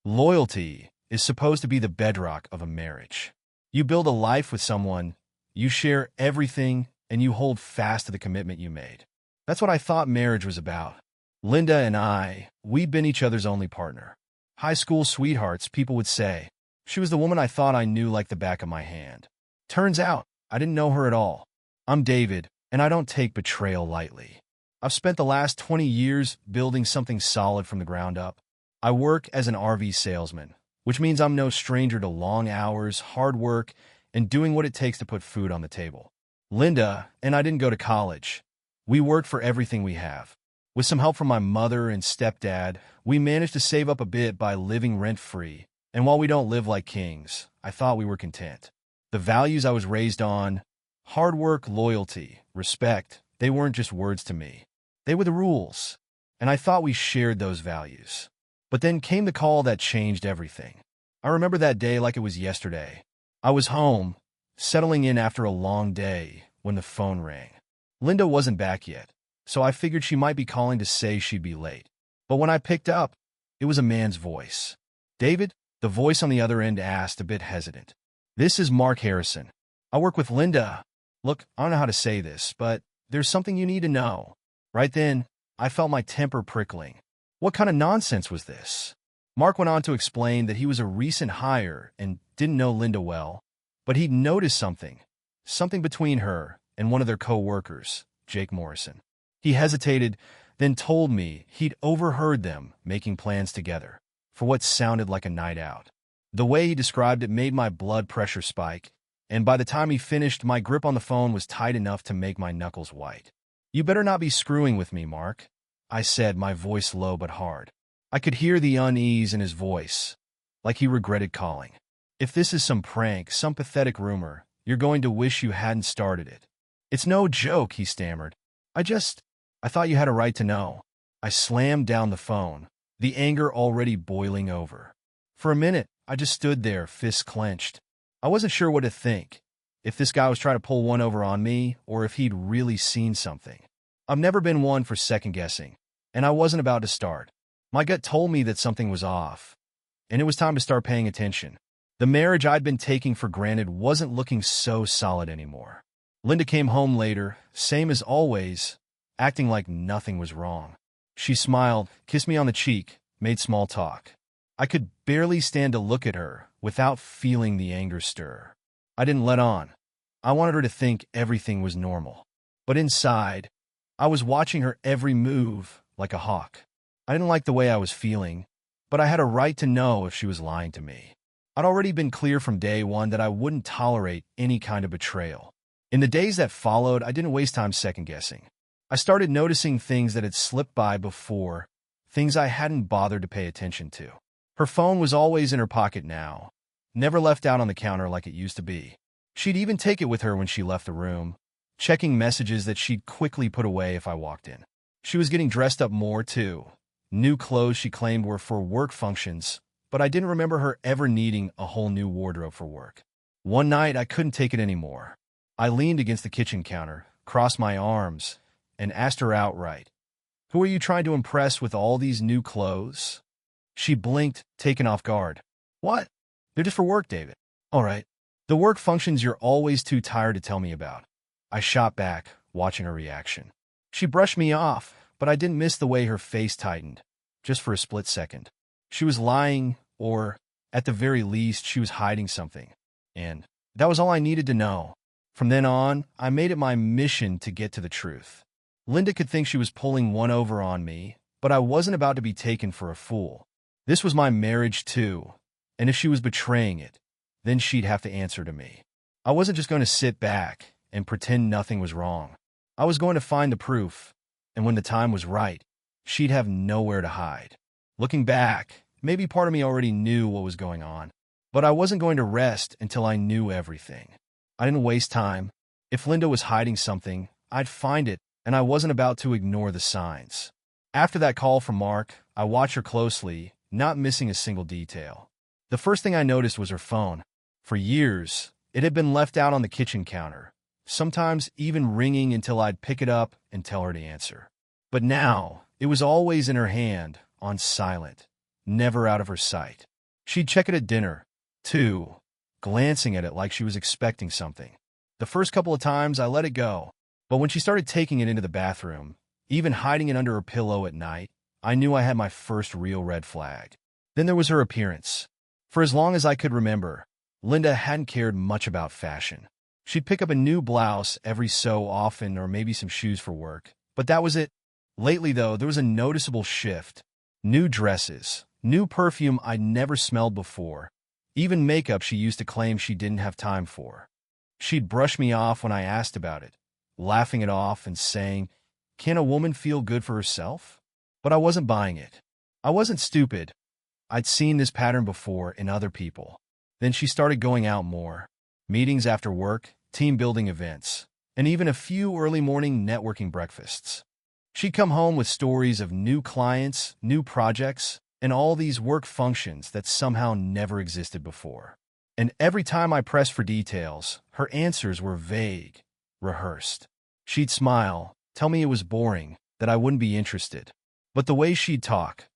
Loyalty is supposed to be the bedrock of a marriage. You build a life with someone, you share everything, and you hold fast to the commitment you made. That's what I thought marriage was about. Linda and I, we'd been each other's only partner. High school sweethearts, people would say. She was the woman I thought I knew like the back of my hand. Turns out, I didn't know her at all. I'm David, and I don't take betrayal lightly. I've spent the last 20 years building something solid from the ground up. I work as an RV salesman, which means I'm no stranger to long hours, hard work, and doing what it takes to put food on the table. Linda and I didn't go to college. We worked for everything we have. With some help from my mother and stepdad, we managed to save up a bit by living rent-free. And while we don't live like kings, I thought we were content. The values I was raised on, hard work, loyalty, respect, they weren't just words to me. They were the rules. And I thought we shared those values. But then came the call that changed everything. I remember that day like it was yesterday. I was home, settling in after a long day, when the phone rang. Linda wasn't back yet, so I figured she might be calling to say she'd be late. But when I picked up, it was a man's voice. David, the voice on the other end asked, a bit hesitant. This is Mark Harrison. I work with Linda. Look, I don't know how to say this, but there's something you need to know. Right then, I felt my temper prickling. What kind of nonsense was this? Mark went on to explain that he was a recent hire and didn't know Linda well, but he'd noticed something between her and one of their co-workers, Jake Morrison. He hesitated, then told me he'd overheard them making plans together for what sounded like a night out. The way he described it made my blood pressure spike, and by the time he finished, my grip on the phone was tight enough to make my knuckles white. You better not be screwing with me, Mark, I said, my voice low but hard. I could hear the unease in his voice, like he regretted calling. If this is some prank, some pathetic rumor, you're going to wish you hadn't started it. It's no joke, he stammered. I thought you had a right to know. I slammed down the phone, the anger already boiling over. For a minute, I just stood there, fists clenched. I wasn't sure what to think, if this guy was trying to pull one over on me or if he'd really seen something. I've never been one for second-guessing, and I wasn't about to start. My gut told me that something was off, and it was time to start paying attention. The marriage I'd been taking for granted wasn't looking so solid anymore. Linda came home later, same as always, acting like nothing was wrong. She smiled, kissed me on the cheek, made small talk. I could barely stand to look at her without feeling the anger stir. I didn't let on. I wanted her to think everything was normal. But inside, I was watching her every move like a hawk. I didn't like the way I was feeling, but I had a right to know if she was lying to me. I'd already been clear from day one that I wouldn't tolerate any kind of betrayal. In the days that followed, I didn't waste time second-guessing. I started noticing things that had slipped by before, things I hadn't bothered to pay attention to. Her phone was always in her pocket now, never left out on the counter like it used to be. She'd even take it with her when she left the room, checking messages that she'd quickly put away if I walked in. She was getting dressed up more, too. New clothes she claimed were for work functions, but I didn't remember her ever needing a whole new wardrobe for work. One night, I couldn't take it anymore. I leaned against the kitchen counter, crossed my arms, and asked her outright, "Who are you trying to impress with all these new clothes?" She blinked, taken off guard. "What? They're just for work, David." "All right. The work functions you're always too tired to tell me about." I shot back, watching her reaction. She brushed me off, but I didn't miss the way her face tightened, just for a split second. She was lying, or, at the very least, she was hiding something. And that was all I needed to know. From then on, I made it my mission to get to the truth. Linda could think she was pulling one over on me, but I wasn't about to be taken for a fool. This was my marriage, too, and if she was betraying it, then she'd have to answer to me. I wasn't just going to sit back and pretend nothing was wrong. I was going to find the proof, and when the time was right, she'd have nowhere to hide. Looking back, maybe part of me already knew what was going on, but I wasn't going to rest until I knew everything. I didn't waste time. If Linda was hiding something, I'd find it, and I wasn't about to ignore the signs. After that call from Mark, I watched her closely, not missing a single detail. The first thing I noticed was her phone. For years, it had been left out on the kitchen counter, sometimes even ringing until I'd pick it up and tell her to answer. But now, it was always in her hand, on silent, never out of her sight. She'd check it at dinner, too, glancing at it like she was expecting something. The first couple of times, I let it go. But when she started taking it into the bathroom, even hiding it under her pillow at night, I knew I had my first real red flag. Then there was her appearance. For as long as I could remember, Linda hadn't cared much about fashion. She'd pick up a new blouse every so often or maybe some shoes for work, but that was it. Lately, though, there was a noticeable shift. New dresses, new perfume I'd never smelled before, even makeup she used to claim she didn't have time for. She'd brush me off when I asked about it, laughing it off and saying, "Can a woman feel good for herself?" But I wasn't buying it. I wasn't stupid. I'd seen this pattern before in other people. Then she started going out more. Meetings after work, team-building events, and even a few early morning networking breakfasts. She'd come home with stories of new clients, new projects, and all these work functions that somehow never existed before. And every time I pressed for details, her answers were vague, rehearsed. She'd smile, tell me it was boring, that I wouldn't be interested. But the way she'd talk,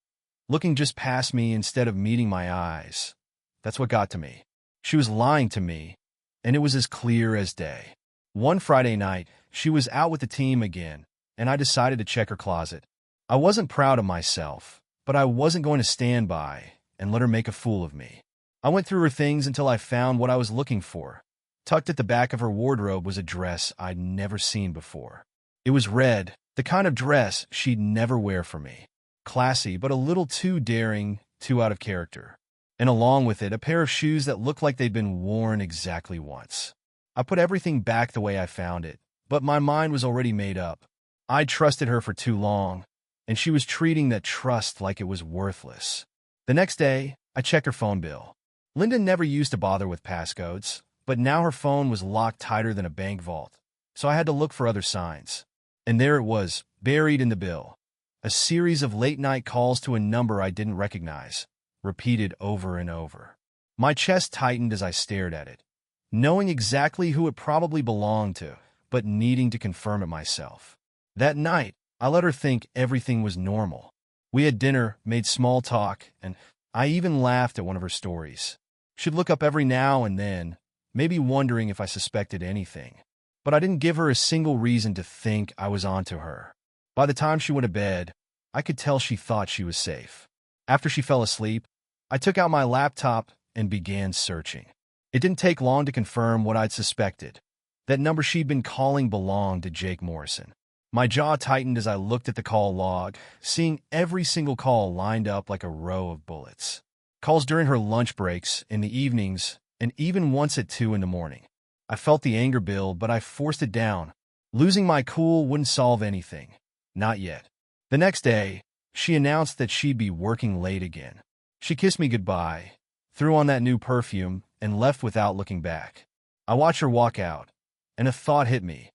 looking just past me instead of meeting my eyes, that's what got to me. She was lying to me, and it was as clear as day. One Friday night, she was out with the team again, and I decided to check her closet. I wasn't proud of myself, but I wasn't going to stand by and let her make a fool of me. I went through her things until I found what I was looking for. Tucked at the back of her wardrobe was a dress I'd never seen before. It was red, the kind of dress she'd never wear for me. Classy, but a little too daring, too out of character. And along with it, a pair of shoes that looked like they'd been worn exactly once. I put everything back the way I found it, but my mind was already made up. I'd trusted her for too long, and she was treating that trust like it was worthless. The next day, I checked her phone bill. Linda never used to bother with passcodes, but now her phone was locked tighter than a bank vault, so I had to look for other signs. And there it was, buried in the bill. A series of late-night calls to a number I didn't recognize, repeated over and over. My chest tightened as I stared at it, knowing exactly who it probably belonged to, but needing to confirm it myself. That night, I let her think everything was normal. We had dinner, made small talk, and I even laughed at one of her stories. She'd look up every now and then, maybe wondering if I suspected anything. But I didn't give her a single reason to think I was onto her. By the time she went to bed, I could tell she thought she was safe. After she fell asleep, I took out my laptop and began searching. It didn't take long to confirm what I'd suspected. That number she'd been calling belonged to Jake Morrison. My jaw tightened as I looked at the call log, seeing every single call lined up like a row of bullets. Calls during her lunch breaks, in the evenings, and even once at 2 in the morning. I felt the anger build, but I forced it down. Losing my cool wouldn't solve anything. Not yet. The next day, she announced that she'd be working late again. She kissed me goodbye, threw on that new perfume, and left without looking back. I watched her walk out, and a thought hit me.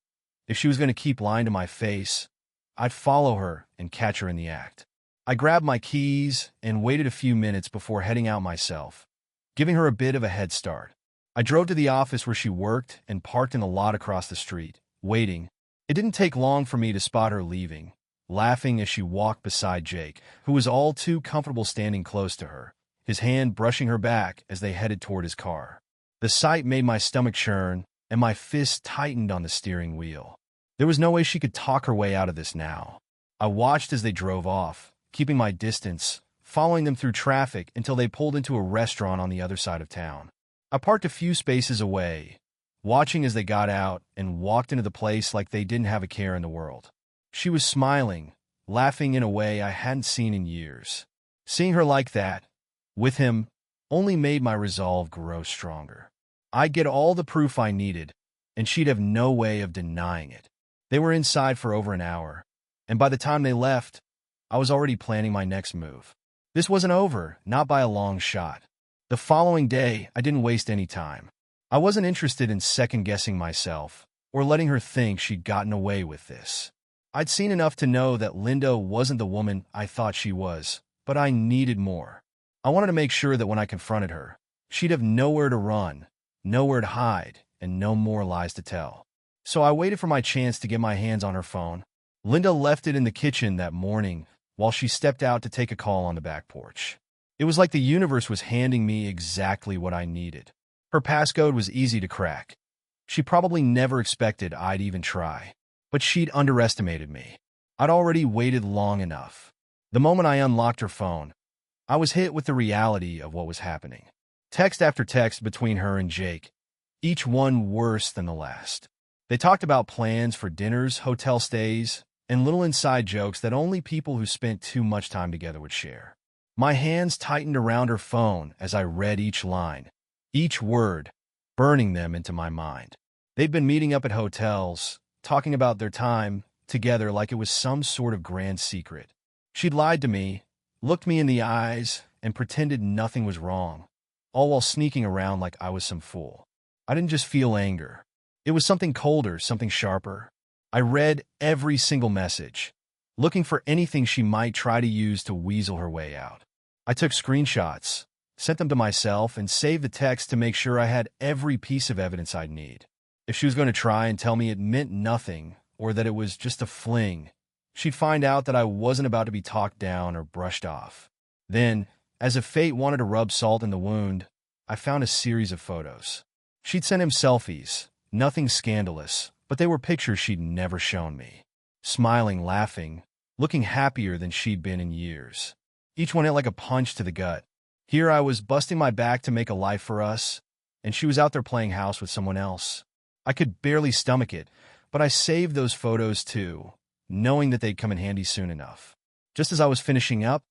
If she was going to keep lying to my face, I'd follow her and catch her in the act. I grabbed my keys and waited a few minutes before heading out myself, giving her a bit of a head start. I drove to the office where she worked and parked in the lot across the street, waiting. It didn't take long for me to spot her leaving, laughing as she walked beside Jake, who was all too comfortable standing close to her, his hand brushing her back as they headed toward his car. The sight made my stomach churn, and my fist tightened on the steering wheel. There was no way she could talk her way out of this now. I watched as they drove off, keeping my distance, following them through traffic until they pulled into a restaurant on the other side of town. I parked a few spaces away, watching as they got out and walked into the place like they didn't have a care in the world. She was smiling, laughing in a way I hadn't seen in years. Seeing her like that, with him, only made my resolve grow stronger. I'd get all the proof I needed, and she'd have no way of denying it. They were inside for over an hour, and by the time they left, I was already planning my next move. This wasn't over, not by a long shot. The following day, I didn't waste any time. I wasn't interested in second-guessing myself or letting her think she'd gotten away with this. I'd seen enough to know that Linda wasn't the woman I thought she was, but I needed more. I wanted to make sure that when I confronted her, she'd have nowhere to run, nowhere to hide, and no more lies to tell. So I waited for my chance to get my hands on her phone. Linda left it in the kitchen that morning while she stepped out to take a call on the back porch. It was like the universe was handing me exactly what I needed. Her passcode was easy to crack. She probably never expected I'd even try. But she'd underestimated me. I'd already waited long enough. The moment I unlocked her phone, I was hit with the reality of what was happening. Text after text between her and Jake, each one worse than the last. They talked about plans for dinners, hotel stays, and little inside jokes that only people who spent too much time together would share. My hands tightened around her phone as I read each line, each word, burning them into my mind. They'd been meeting up at hotels, talking about their time together like it was some sort of grand secret. She'd lied to me, looked me in the eyes, and pretended nothing was wrong, all while sneaking around like I was some fool. I didn't just feel anger. It was something colder, something sharper. I read every single message, looking for anything she might try to use to weasel her way out. I took screenshots, sent them to myself, and saved the text to make sure I had every piece of evidence I'd need. If she was going to try and tell me it meant nothing or that it was just a fling, she'd find out that I wasn't about to be talked down or brushed off. Then, as if fate wanted to rub salt in the wound, I found a series of photos. She'd sent him selfies, nothing scandalous, but they were pictures she'd never shown me. Smiling, laughing, looking happier than she'd been in years. Each one hit like a punch to the gut. Here I was busting my back to make a life for us, and she was out there playing house with someone else. I could barely stomach it, but I saved those photos too, knowing that they'd come in handy soon enough. Just as I was finishing up,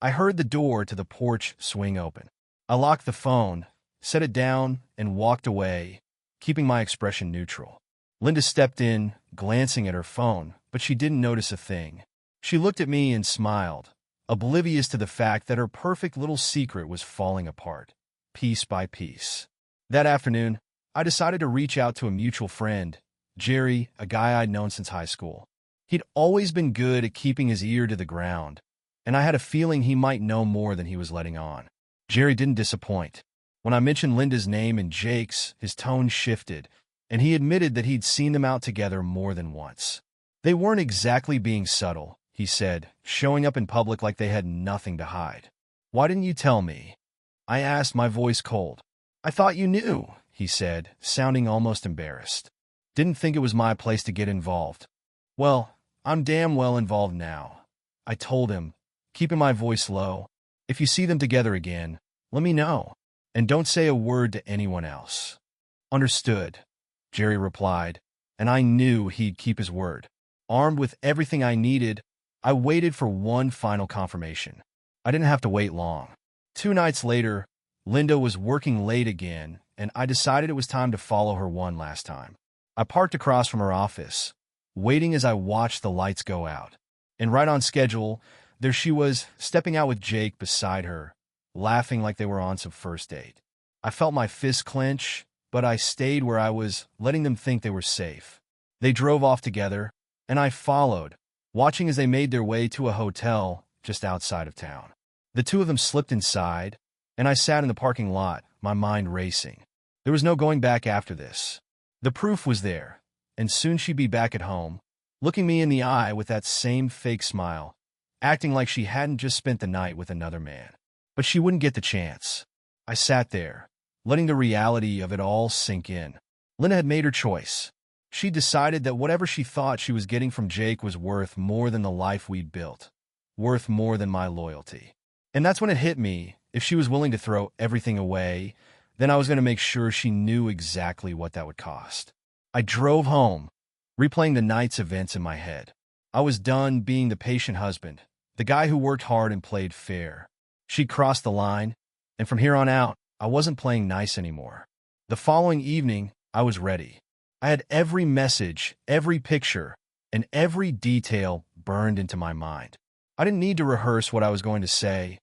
I heard the door to the porch swing open. I locked the phone, set it down, and walked away, keeping my expression neutral. Linda stepped in, glancing at her phone, but she didn't notice a thing. She looked at me and smiled, oblivious to the fact that her perfect little secret was falling apart, piece by piece. That afternoon, I decided to reach out to a mutual friend, Jerry, a guy I'd known since high school. He'd always been good at keeping his ear to the ground, and I had a feeling he might know more than he was letting on. Jerry didn't disappoint. When I mentioned Linda's name and Jake's, his tone shifted, and he admitted that he'd seen them out together more than once. They weren't exactly being subtle, he said, showing up in public like they had nothing to hide. Why didn't you tell me? I asked, my voice cold. I thought you knew, he said, sounding almost embarrassed. Didn't think it was my place to get involved. Well, I'm damn well involved now, I told him, keeping my voice low. If you see them together again, let me know, and don't say a word to anyone else. Understood, Jerry replied, and I knew he'd keep his word. Armed with everything I needed, I waited for one final confirmation. I didn't have to wait long. 2 nights later, Linda was working late again, and I decided it was time to follow her one last time. I parked across from her office, waiting as I watched the lights go out. And right on schedule, there she was, stepping out with Jake beside her, laughing like they were on some first date. I felt my fists clench, but I stayed where I was, letting them think they were safe. They drove off together, and I followed, watching as they made their way to a hotel just outside of town. The two of them slipped inside, and I sat in the parking lot, my mind racing. There was no going back after this. The proof was there, and soon she'd be back at home, looking me in the eye with that same fake smile, acting like she hadn't just spent the night with another man. But she wouldn't get the chance. I sat there, letting the reality of it all sink in. Linda had made her choice. She decided that whatever she thought she was getting from Jake was worth more than the life we'd built, worth more than my loyalty. And that's when it hit me. If she was willing to throw everything away, then I was going to make sure she knew exactly what that would cost. I drove home, replaying the night's events in my head. I was done being the patient husband, the guy who worked hard and played fair. She'd crossed the line, and from here on out, I wasn't playing nice anymore. The following evening, I was ready. I had every message, every picture, and every detail burned into my mind. I didn't need to rehearse what I was going to say.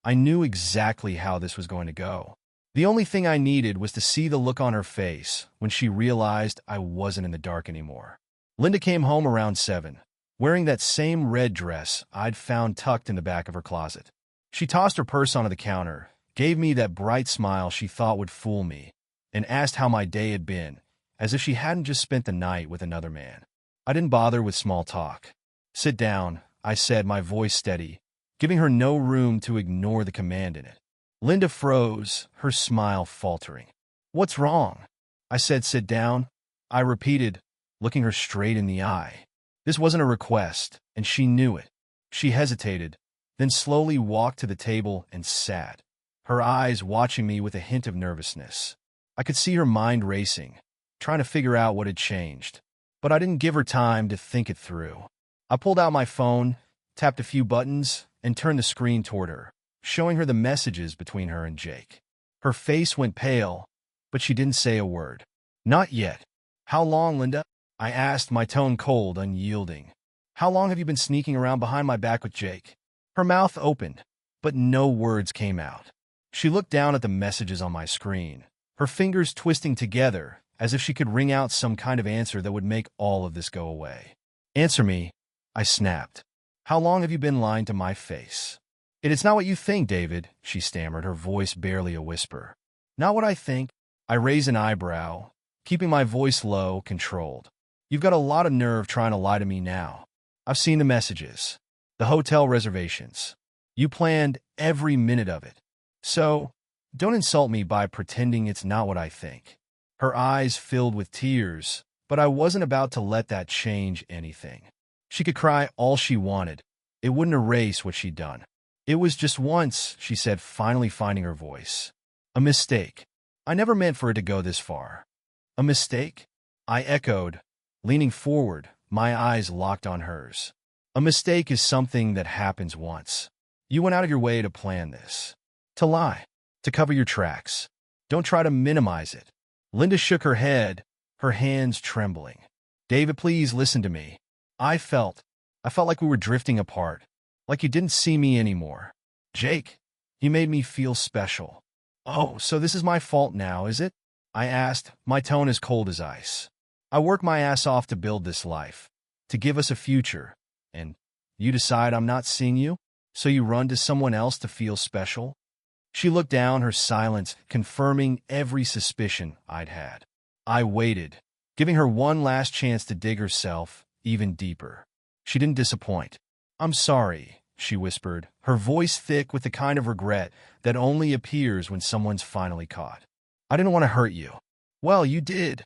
I knew exactly how this was going to go. The only thing I needed was to see the look on her face when she realized I wasn't in the dark anymore. Linda came home around 7, wearing that same red dress I'd found tucked in the back of her closet. She tossed her purse onto the counter, gave me that bright smile she thought would fool me, and asked how my day had been, as if she hadn't just spent the night with another man. I didn't bother with small talk. Sit down, I said, my voice steady, giving her no room to ignore the command in it. Linda froze, her smile faltering. "What's wrong?" I said, "Sit down." I repeated, looking her straight in the eye. This wasn't a request, and she knew it. She hesitated, then slowly walked to the table and sat, her eyes watching me with a hint of nervousness. I could see her mind racing, trying to figure out what had changed. But I didn't give her time to think it through. I pulled out my phone, tapped a few buttons, and turned the screen toward her, showing her the messages between her and Jake. Her face went pale, but she didn't say a word. "Not yet." "How long, Linda?" I asked, my tone cold, unyielding. "How long have you been sneaking around behind my back with Jake?" Her mouth opened, but no words came out. She looked down at the messages on my screen, her fingers twisting together as if she could wring out some kind of answer that would make all of this go away. "Answer me," I snapped. "How long have you been lying to my face?" "It's not what you think, David," she stammered, her voice barely a whisper. "Not what I think." I raised an eyebrow, keeping my voice low, controlled. "You've got a lot of nerve trying to lie to me now. I've seen the messages, the hotel reservations. You planned every minute of it. So, don't insult me by pretending it's not what I think." Her eyes filled with tears, but I wasn't about to let that change anything. She could cry all she wanted. It wouldn't erase what she'd done. "It was just once," she said, finally finding her voice. "A mistake. I never meant for it to go this far." "A mistake?" I echoed, leaning forward, my eyes locked on hers. "A mistake is something that happens once. You went out of your way to plan this. To lie. To cover your tracks. Don't try to minimize it." Linda shook her head, her hands trembling. "David, please listen to me. I felt like we were drifting apart, like you didn't see me anymore. Jake, you made me feel special." "Oh, so this is my fault now, is it?" I asked, my tone as cold as ice. "I worked my ass off to build this life, to give us a future, and you decide I'm not seeing you, so you run to someone else to feel special?" She looked down, her silence confirming every suspicion I'd had. I waited, giving her one last chance to dig herself even deeper. She didn't disappoint. "I'm sorry," she whispered, her voice thick with the kind of regret that only appears when someone's finally caught. "I didn't want to hurt you." "Well, you did,"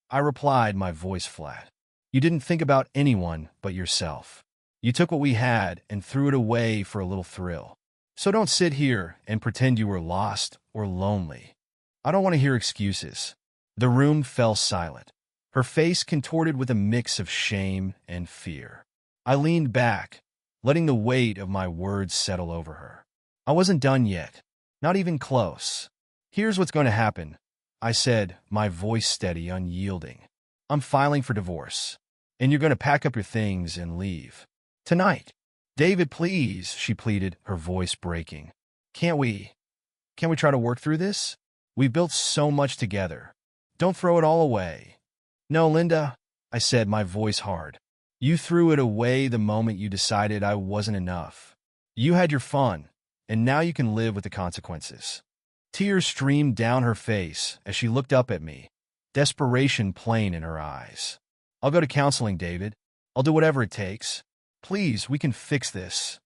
I replied, my voice flat. "You didn't think about anyone but yourself. You took what we had and threw it away for a little thrill. So don't sit here and pretend you were lost or lonely. I don't want to hear excuses." The room fell silent, her face contorted with a mix of shame and fear. I leaned back, letting the weight of my words settle over her. I wasn't done yet, not even close. "Here's what's going to happen," I said, my voice steady, unyielding. "I'm filing for divorce, and you're going to pack up your things and leave. Tonight." "David, please," she pleaded, her voice breaking. Can't we try to work through this? We've built so much together. Don't throw it all away." "No, Linda," I said, my voice hard. "You threw it away the moment you decided I wasn't enough. You had your fun, and now you can live with the consequences." Tears streamed down her face as she looked up at me, desperation plain in her eyes. "I'll go to counseling, David. I'll do whatever it takes. Please, we can fix this."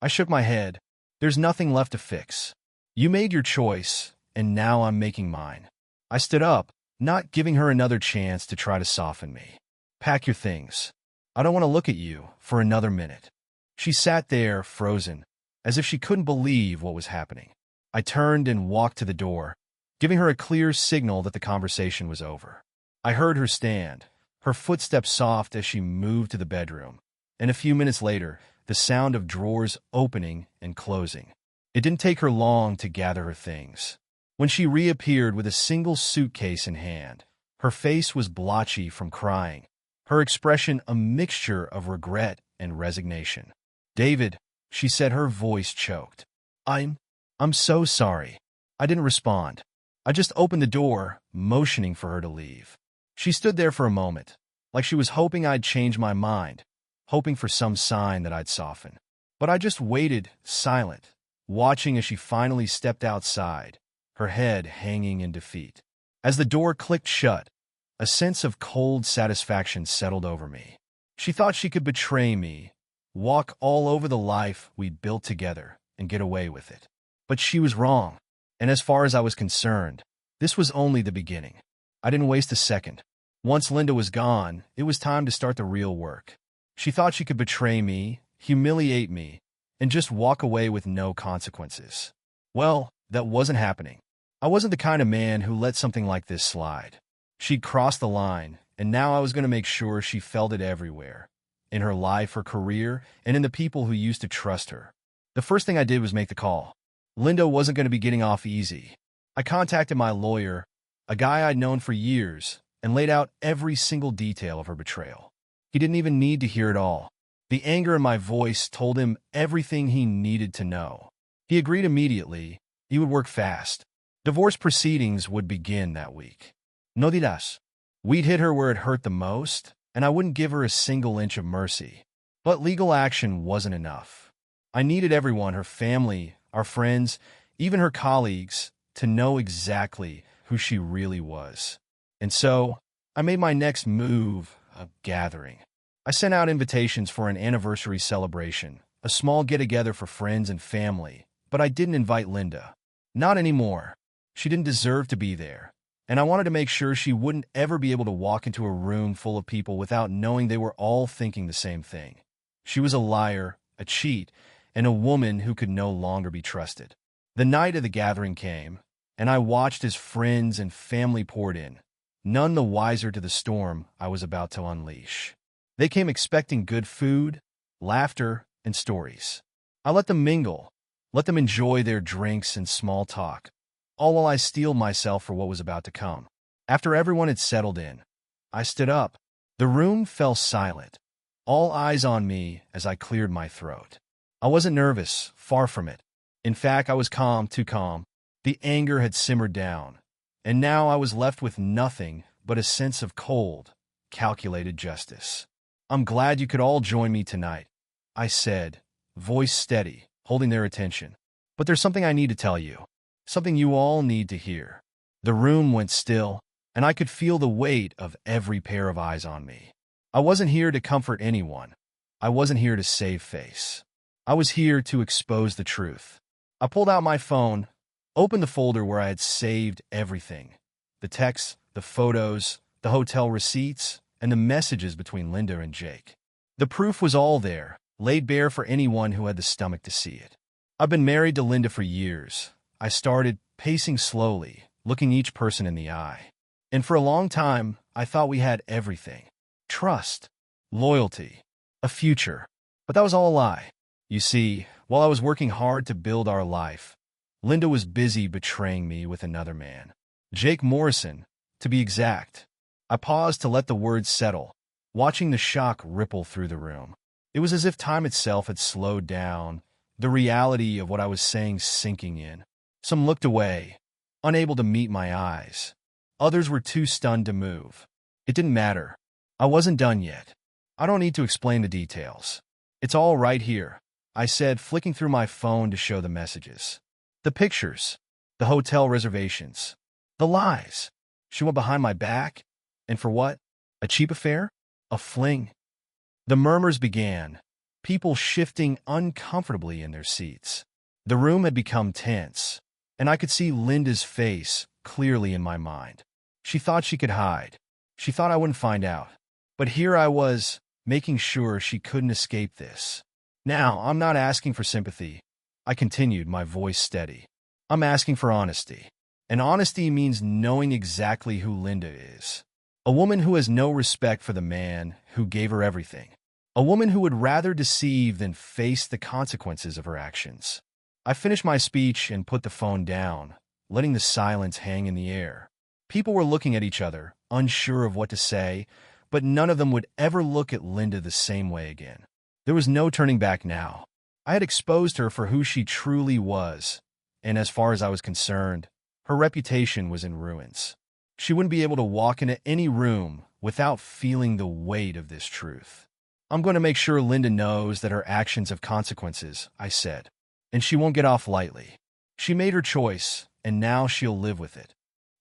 I shook my head. "There's nothing left to fix. You made your choice, and now I'm making mine." I stood up, not giving her another chance to try to soften me. "Pack your things. I don't want to look at you for another minute." She sat there, frozen, as if she couldn't believe what was happening. I turned and walked to the door, giving her a clear signal that the conversation was over. I heard her stand, her footsteps soft as she moved to the bedroom, and a few minutes later, the sound of drawers opening and closing. It didn't take her long to gather her things. When she reappeared with a single suitcase in hand, her face was blotchy from crying, her expression a mixture of regret and resignation. "David," she said, her voice choked. I'm so sorry." I didn't respond. I just opened the door, motioning for her to leave. She stood there for a moment, like she was hoping I'd change my mind, hoping for some sign that I'd soften. But I just waited, silent, watching as she finally stepped outside, her head hanging in defeat. As the door clicked shut, a sense of cold satisfaction settled over me. She thought she could betray me, walk all over the life we'd built together, and get away with it. But she was wrong. And as far as I was concerned, this was only the beginning. I didn't waste a second. Once Linda was gone, it was time to start the real work. She thought she could betray me, humiliate me, and just walk away with no consequences. Well, that wasn't happening. I wasn't the kind of man who let something like this slide. She'd crossed the line, and now I was going to make sure she felt it everywhere. In her life, her career, and in the people who used to trust her. The first thing I did was make the call. Linda wasn't going to be getting off easy. I contacted my lawyer, a guy I'd known for years, and laid out every single detail of her betrayal. He didn't even need to hear it all. The anger in my voice told him everything he needed to know. He agreed immediately. He would work fast. Divorce proceedings would begin that week. No dirás. We'd hit her where it hurt the most, and I wouldn't give her a single inch of mercy. But legal action wasn't enough. I needed everyone, her family, our friends, even her colleagues, to know exactly who she really was. And so, I made my next move a gathering. I sent out invitations for an anniversary celebration, a small get-together for friends and family, but I didn't invite Linda. Not anymore. She didn't deserve to be there, and I wanted to make sure she wouldn't ever be able to walk into a room full of people without knowing they were all thinking the same thing. She was a liar, a cheat, and a woman who could no longer be trusted. The night of the gathering came, and I watched as friends and family poured in, none the wiser to the storm I was about to unleash. They came expecting good food, laughter, and stories. I let them mingle, let them enjoy their drinks and small talk, all while I steeled myself for what was about to come. After everyone had settled in, I stood up. The room fell silent, all eyes on me as I cleared my throat. I wasn't nervous, far from it. In fact, I was calm, too calm. The anger had simmered down, and now I was left with nothing but a sense of cold, calculated justice. I'm glad you could all join me tonight, I said, voice steady, holding their attention. But there's something I need to tell you, something you all need to hear. The room went still, and I could feel the weight of every pair of eyes on me. I wasn't here to comfort anyone. I wasn't here to save face. I was here to expose the truth. I pulled out my phone, opened the folder where I had saved everything. The texts, the photos, the hotel receipts, and the messages between Linda and Jake. The proof was all there, laid bare for anyone who had the stomach to see it. I've been married to Linda for years. I started pacing slowly, looking each person in the eye. And for a long time, I thought we had everything. Trust, loyalty, a future. But that was all a lie. You see, while I was working hard to build our life, Linda was busy betraying me with another man. Jake Morrison, to be exact. I paused to let the words settle, watching the shock ripple through the room. It was as if time itself had slowed down, the reality of what I was saying sinking in. Some looked away, unable to meet my eyes. Others were too stunned to move. It didn't matter. I wasn't done yet. I don't need to explain the details. It's all right here, I said, flicking through my phone to show the messages. The pictures, the hotel reservations, the lies. She went behind my back. And for what? A cheap affair? A fling? The murmurs began, people shifting uncomfortably in their seats. The room had become tense, and I could see Linda's face clearly in my mind. She thought she could hide. She thought I wouldn't find out. But here I was, making sure she couldn't escape this. Now, I'm not asking for sympathy. I continued, my voice steady. I'm asking for honesty. And honesty means knowing exactly who Linda is. A woman who has no respect for the man who gave her everything. A woman who would rather deceive than face the consequences of her actions. I finished my speech and put the phone down, letting the silence hang in the air. People were looking at each other, unsure of what to say, but none of them would ever look at Linda the same way again. There was no turning back now. I had exposed her for who she truly was, and as far as I was concerned, her reputation was in ruins. She wouldn't be able to walk into any room without feeling the weight of this truth. I'm going to make sure Linda knows that her actions have consequences, I said, and she won't get off lightly. She made her choice, and now she'll live with it.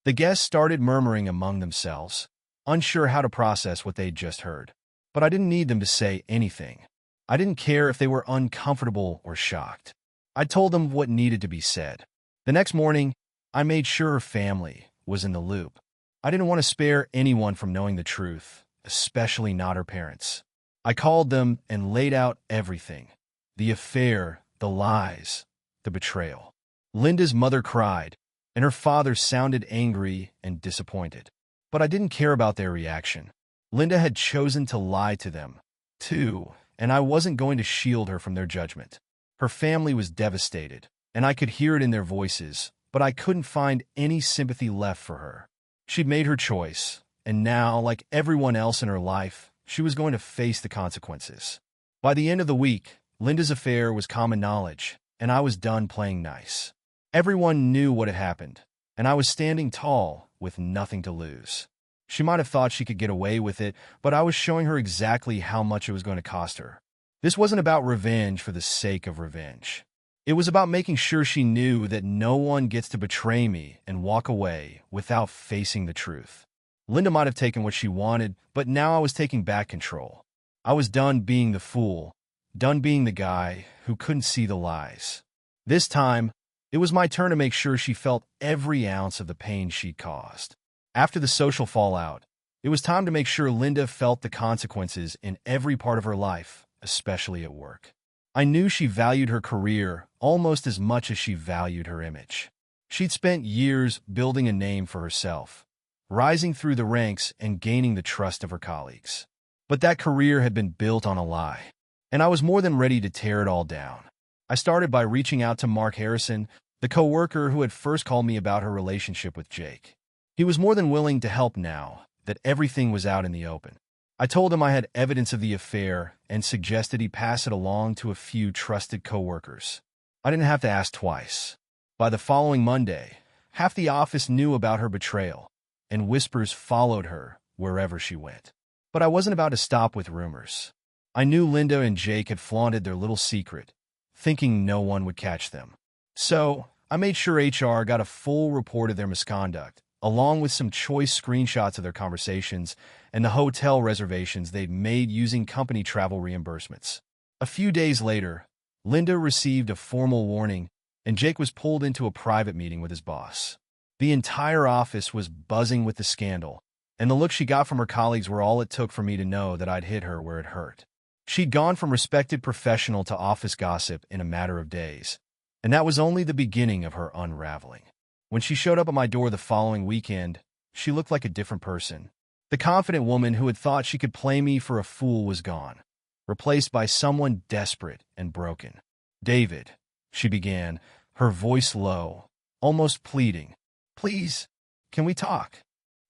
The guests started murmuring among themselves, unsure how to process what they'd just heard. But I didn't need them to say anything. I didn't care if they were uncomfortable or shocked. I told them what needed to be said. The next morning, I made sure her family was in the loop. I didn't want to spare anyone from knowing the truth, especially not her parents. I called them and laid out everything. The affair, the lies, the betrayal. Linda's mother cried, and her father sounded angry and disappointed. But I didn't care about their reaction. Linda had chosen to lie to them, too, and I wasn't going to shield her from their judgment. Her family was devastated, and I could hear it in their voices, but I couldn't find any sympathy left for her. She'd made her choice, and now, like everyone else in her life, she was going to face the consequences. By the end of the week, Linda's affair was common knowledge, and I was done playing nice. Everyone knew what had happened, and I was standing tall with nothing to lose. She might have thought she could get away with it, but I was showing her exactly how much it was going to cost her. This wasn't about revenge for the sake of revenge. It was about making sure she knew that no one gets to betray me and walk away without facing the truth. Linda might have taken what she wanted, but now I was taking back control. I was done being the fool, done being the guy who couldn't see the lies. This time, it was my turn to make sure she felt every ounce of the pain she'd caused. After the social fallout, it was time to make sure Linda felt the consequences in every part of her life, especially at work. I knew she valued her career almost as much as she valued her image. She'd spent years building a name for herself, rising through the ranks and gaining the trust of her colleagues. But that career had been built on a lie, and I was more than ready to tear it all down. I started by reaching out to Mark Harrison, the coworker who had first called me about her relationship with Jake. He was more than willing to help now that everything was out in the open. I told him I had evidence of the affair and suggested he pass it along to a few trusted coworkers. I didn't have to ask twice. By the following Monday, half the office knew about her betrayal, and whispers followed her wherever she went. But I wasn't about to stop with rumors. I knew Linda and Jake had flaunted their little secret, thinking no one would catch them. So, I made sure HR got a full report of their misconduct, along with some choice screenshots of their conversations and the hotel reservations they'd made using company travel reimbursements. A few days later, Linda received a formal warning, and Jake was pulled into a private meeting with his boss. The entire office was buzzing with the scandal, and the look she got from her colleagues were all it took for me to know that I'd hit her where it hurt. She'd gone from respected professional to office gossip in a matter of days, and that was only the beginning of her unraveling. When she showed up at my door the following weekend, she looked like a different person. The confident woman who had thought she could play me for a fool was gone, replaced by someone desperate and broken. "David," she began, her voice low, almost pleading. "Please, can we talk?"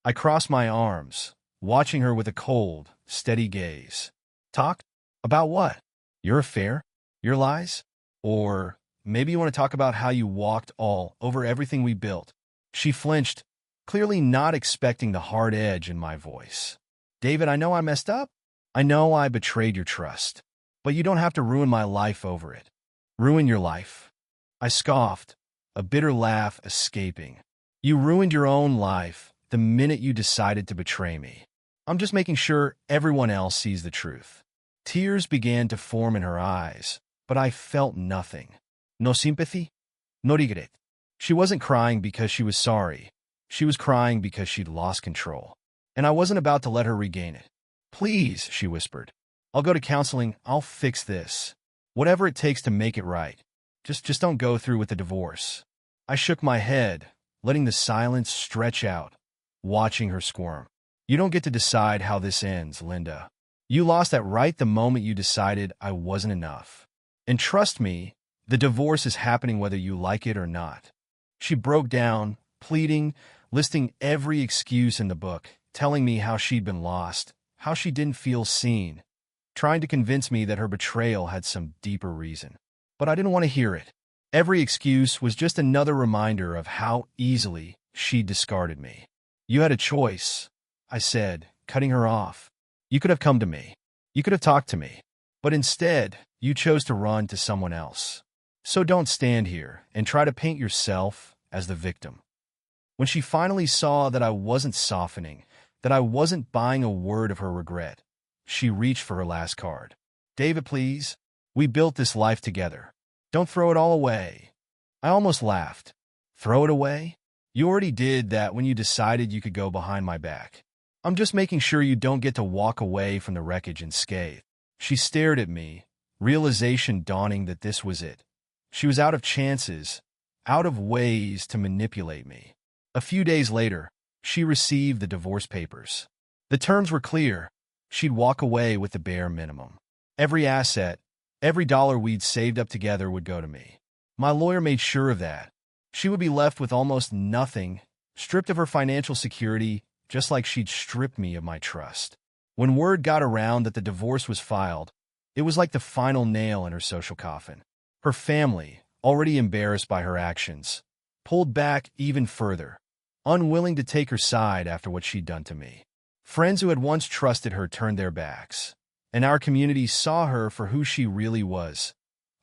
I crossed my arms, watching her with a cold, steady gaze. "Talk? About what? Your affair? Your lies? Or maybe you want to talk about how you walked all over everything we built?" She flinched, clearly not expecting the hard edge in my voice. "David, I know I messed up. I know I betrayed your trust. But you don't have to ruin my life over it." "Ruin your life?" I scoffed, a bitter laugh escaping. "You ruined your own life the minute you decided to betray me. I'm just making sure everyone else sees the truth." Tears began to form in her eyes, but I felt nothing. No sympathy, no regret. She wasn't crying because she was sorry. She was crying because she'd lost control, and I wasn't about to let her regain it. "Please," she whispered. "I'll go to counseling. I'll fix this. Whatever it takes to make it right. Just don't go through with the divorce." I shook my head, letting the silence stretch out, watching her squirm. "You don't get to decide how this ends, Linda. You lost that right the moment you decided I wasn't enough. And trust me, the divorce is happening whether you like it or not." She broke down, pleading, listing every excuse in the book, telling me how she'd been lost, how she didn't feel seen, trying to convince me that her betrayal had some deeper reason. But I didn't want to hear it. Every excuse was just another reminder of how easily she discarded me. "You had a choice," I said, cutting her off. "You could have come to me. You could have talked to me. But instead, you chose to run to someone else. So don't stand here and try to paint yourself as the victim." When she finally saw that I wasn't softening, that I wasn't buying a word of her regret, she reached for her last card. David, please. We built this life together. Don't throw it all away. I almost laughed. Throw it away? You already did that when you decided you could go behind my back. I'm just making sure you don't get to walk away from the wreckage unscathed. She stared at me, realization dawning that this was it. She was out of chances, out of ways to manipulate me. A few days later, she received the divorce papers. The terms were clear. She'd walk away with the bare minimum. Every asset, every dollar we'd saved up together would go to me. My lawyer made sure of that. She would be left with almost nothing, stripped of her financial security, just like she'd stripped me of my trust. When word got around that the divorce was filed, it was like the final nail in her social coffin. Her family, already embarrassed by her actions, pulled back even further, unwilling to take her side after what she'd done to me. Friends who had once trusted her turned their backs, and our community saw her for who she really was,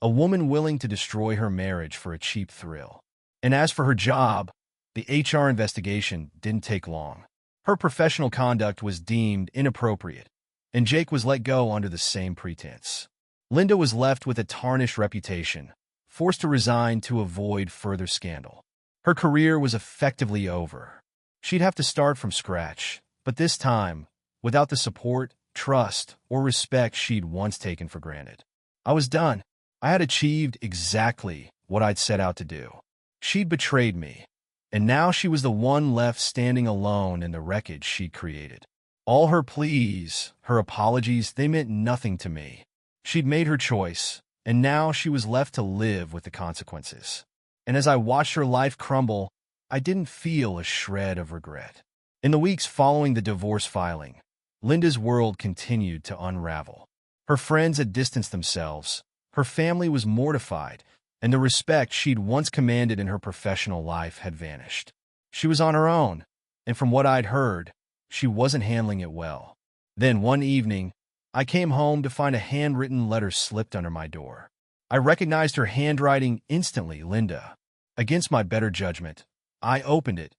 a woman willing to destroy her marriage for a cheap thrill. And as for her job, the HR investigation didn't take long. Her professional conduct was deemed inappropriate, and Jake was let go under the same pretense. Linda was left with a tarnished reputation, forced to resign to avoid further scandal. Her career was effectively over. She'd have to start from scratch, but this time, without the support, trust, or respect she'd once taken for granted. I was done. I had achieved exactly what I'd set out to do. She'd betrayed me, and now she was the one left standing alone in the wreckage she'd created. All her pleas, her apologies, they meant nothing to me. She'd made her choice, and now she was left to live with the consequences. And as I watched her life crumble, I didn't feel a shred of regret. In the weeks following the divorce filing, Linda's world continued to unravel. Her friends had distanced themselves, her family was mortified, and the respect she'd once commanded in her professional life had vanished. She was on her own, and from what I'd heard, she wasn't handling it well. Then one evening, I came home to find a handwritten letter slipped under my door. I recognized her handwriting instantly, Linda. Against my better judgment, I opened it,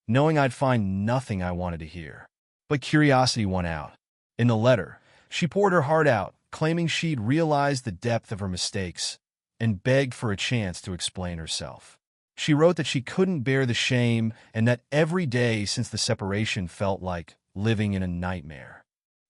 knowing I'd find nothing I wanted to hear. But curiosity won out. In the letter, she poured her heart out, claiming she'd realized the depth of her mistakes and begged for a chance to explain herself. She wrote that she couldn't bear the shame and that every day since the separation felt like living in a nightmare.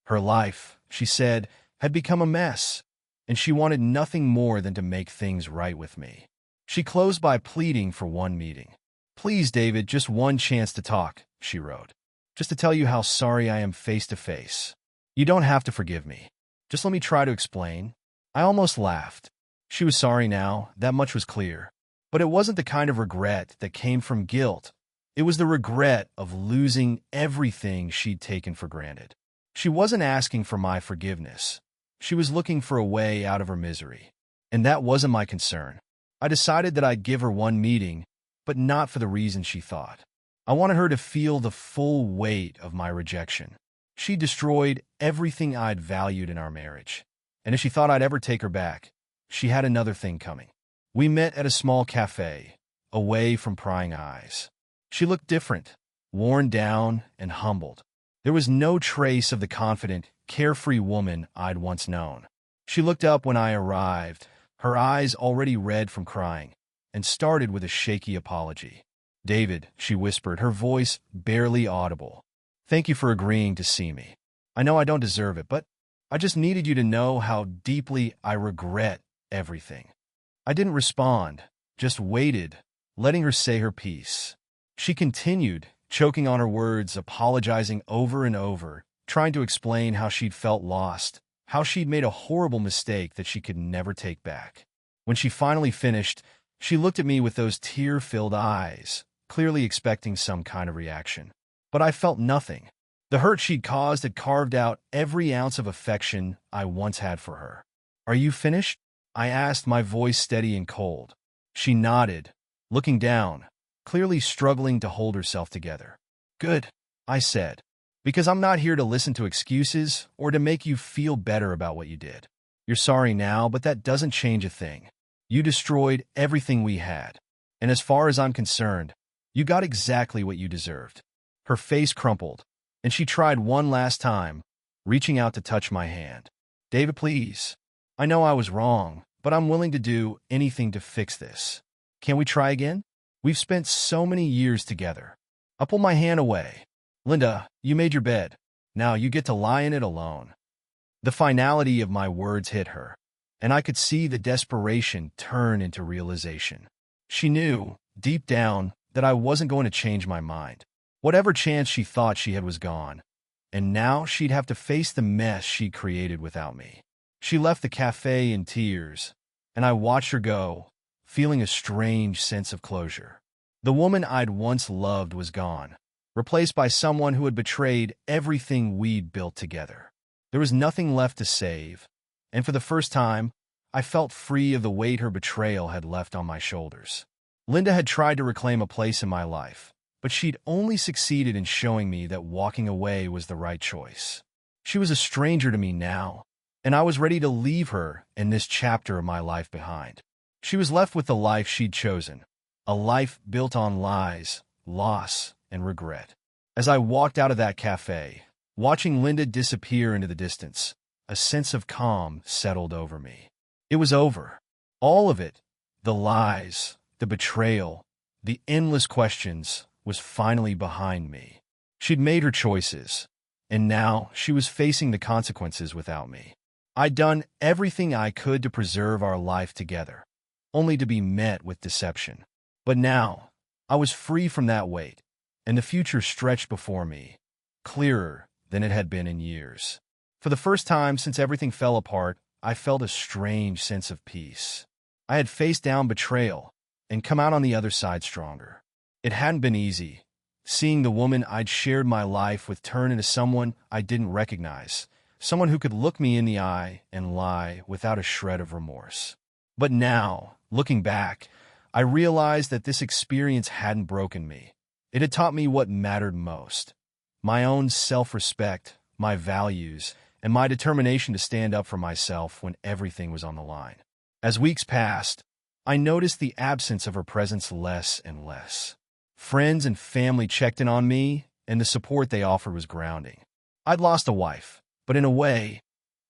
Her life, she said, had become a mess, and she wanted nothing more than to make things right with me. She closed by pleading for one meeting. "Please, David, just one chance to talk," she wrote. "Just to tell you how sorry I am face to face. You don't have to forgive me. Just let me try to explain." I almost laughed. She was sorry now, that much was clear. But it wasn't the kind of regret that came from guilt. It was the regret of losing everything she'd taken for granted. She wasn't asking for my forgiveness. She was looking for a way out of her misery. And that wasn't my concern. I decided that I'd give her one meeting, but not for the reason she thought. I wanted her to feel the full weight of my rejection. She destroyed everything I'd valued in our marriage. And if she thought I'd ever take her back, she had another thing coming. We met at a small cafe, away from prying eyes. She looked different, worn down and humbled. There was no trace of the confident, carefree woman I'd once known. She looked up when I arrived, her eyes already red from crying, and started with a shaky apology. "David," she whispered, her voice barely audible. "Thank you for agreeing to see me. I know I don't deserve it, but I just needed you to know how deeply I regret everything." I didn't respond, just waited, letting her say her piece. She continued, choking on her words, apologizing over and over, trying to explain how she'd felt lost, how she'd made a horrible mistake that she could never take back. When she finally finished, she looked at me with those tear-filled eyes, clearly expecting some kind of reaction. But I felt nothing. The hurt she'd caused had carved out every ounce of affection I once had for her. "Are you finished?" I asked, my voice steady and cold. She nodded, looking down, clearly struggling to hold herself together. "Good," I said, "because I'm not here to listen to excuses or to make you feel better about what you did. You're sorry now, but that doesn't change a thing. You destroyed everything we had. And as far as I'm concerned, you got exactly what you deserved." Her face crumpled, and she tried one last time, reaching out to touch my hand. "David, please." I know I was wrong, but I'm willing to do anything to fix this. Can we try again? We've spent so many years together. I pulled my hand away. Linda, you made your bed. Now you get to lie in it alone. The finality of my words hit her, and I could see the desperation turn into realization. She knew, deep down, that I wasn't going to change my mind. Whatever chance she thought she had was gone, and now she'd have to face the mess she'd created without me. She left the cafe in tears, and I watched her go, feeling a strange sense of closure. The woman I'd once loved was gone, replaced by someone who had betrayed everything we'd built together. There was nothing left to save, and for the first time, I felt free of the weight her betrayal had left on my shoulders. Linda had tried to reclaim a place in my life, but she'd only succeeded in showing me that walking away was the right choice. She was a stranger to me now, and I was ready to leave her and this chapter of my life behind. She was left with the life she'd chosen, a life built on lies, loss, and regret. As I walked out of that cafe, watching Linda disappear into the distance, a sense of calm settled over me. It was over. All of it, the lies, the betrayal, the endless questions, was finally behind me. She'd made her choices, and now she was facing the consequences without me. I'd done everything I could to preserve our life together, only to be met with deception. But now, I was free from that weight, and the future stretched before me, clearer than it had been in years. For the first time since everything fell apart, I felt a strange sense of peace. I had faced down betrayal and come out on the other side stronger. It hadn't been easy, seeing the woman I'd shared my life with turn into someone I didn't recognize, someone who could look me in the eye and lie without a shred of remorse. But now, looking back, I realized that this experience hadn't broken me. It had taught me what mattered most: my own self-respect, my values, and my determination to stand up for myself when everything was on the line. As weeks passed, I noticed the absence of her presence less and less. Friends and family checked in on me, and the support they offered was grounding. I'd lost a wife, but in a way,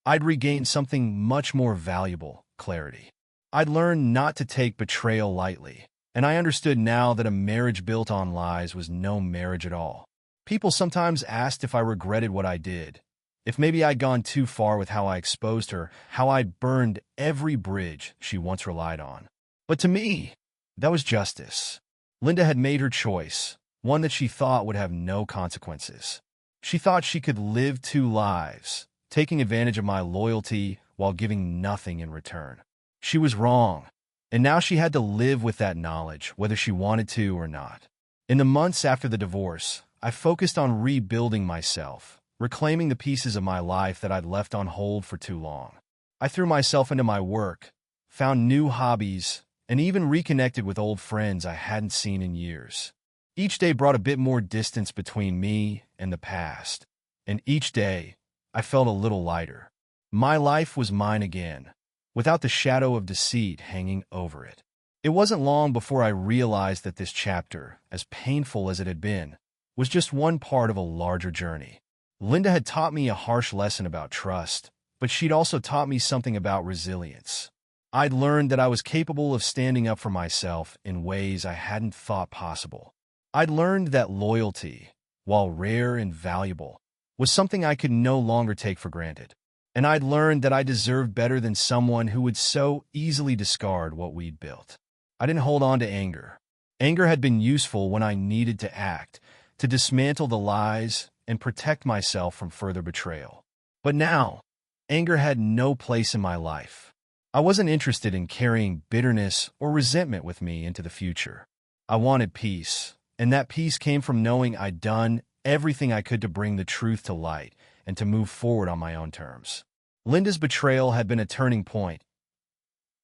I'd regained something much more valuable: clarity. I'd learned not to take betrayal lightly, and I understood now that a marriage built on lies was no marriage at all. People sometimes asked if I regretted what I did, if maybe I'd gone too far with how I exposed her, how I'd burned every bridge she once relied on. But to me, that was justice. Linda had made her choice, one that she thought would have no consequences. She thought she could live two lives, taking advantage of my loyalty while giving nothing in return. She was wrong, and now she had to live with that knowledge, whether she wanted to or not. In the months after the divorce, I focused on rebuilding myself, reclaiming the pieces of my life that I'd left on hold for too long. I threw myself into my work, found new hobbies, and even reconnected with old friends I hadn't seen in years. Each day brought a bit more distance between me and the past, and each day I felt a little lighter. My life was mine again, without the shadow of deceit hanging over it. It wasn't long before I realized that this chapter, as painful as it had been, was just one part of a larger journey. Linda had taught me a harsh lesson about trust, but she'd also taught me something about resilience. I'd learned that I was capable of standing up for myself in ways I hadn't thought possible. I'd learned that loyalty, while rare and valuable, was something I could no longer take for granted. And I'd learned that I deserved better than someone who would so easily discard what we'd built. I didn't hold on to anger. Anger had been useful when I needed to act, to dismantle the lies and protect myself from further betrayal. But now, anger had no place in my life. I wasn't interested in carrying bitterness or resentment with me into the future. I wanted peace, and that peace came from knowing I'd done everything I could to bring the truth to light and to move forward on my own terms. Linda's betrayal had been a turning point,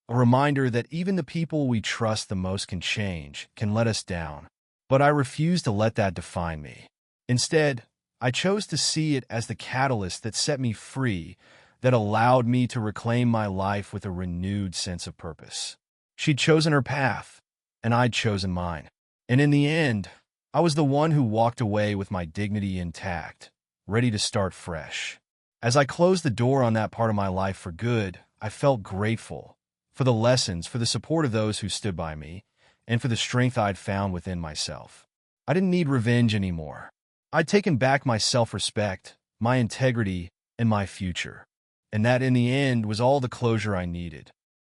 a reminder that even the people we trust the most can change, can let us down. But I refused to let that define me. Instead, I chose to see it as the catalyst that set me free, that allowed me to reclaim my life with a renewed sense of purpose. She'd chosen her path, and I'd chosen mine. And in the end, I was the one who walked away with my dignity intact, ready to start fresh. As I closed the door on that part of my life for good, I felt grateful for the lessons, for the support of those who stood by me, and for the strength I'd found within myself. I didn't need revenge anymore. I'd taken back my self-respect, my integrity, and my future. And that, in the end, was all the closure I needed.